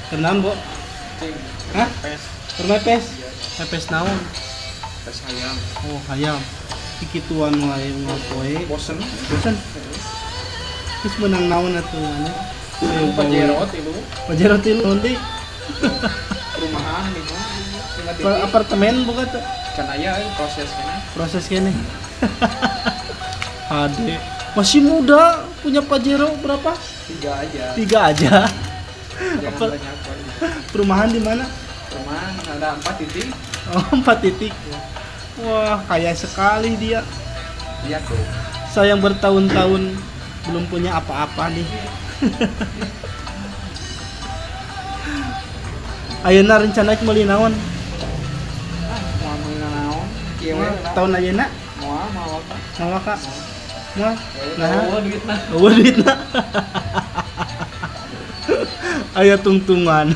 Kenaan, Bo? Hah? Pes. Permepes? Iya. Pepes naon? Pes ayam. Oh, hayam. Ikituan wae ngapoe. Bosen. Bosan. Terus menang naon atuh anu? Pajero tilu. Pajero tilu nanti Perumahan di mana? apartemen bukan tuh Kan aya proses kan. proses gini. Ade masih muda punya Pajero berapa? 3 aja. 3 aja. Jangan Apa- banyak kan. Perumahan di mana? Perumahan ada 4 titik. Oh, 4 titik. Wah, kaya sekali dia. Lihat tuh. Saya yang bertahun-tahun belum punya apa-apa nih. Ayeuna rencana meuli naon? Mau naon? Kieu Tahun ayeuna mau apa? nawa Kak? Moal? Nah, Nah, duitna. duitna. Aya tungtungan.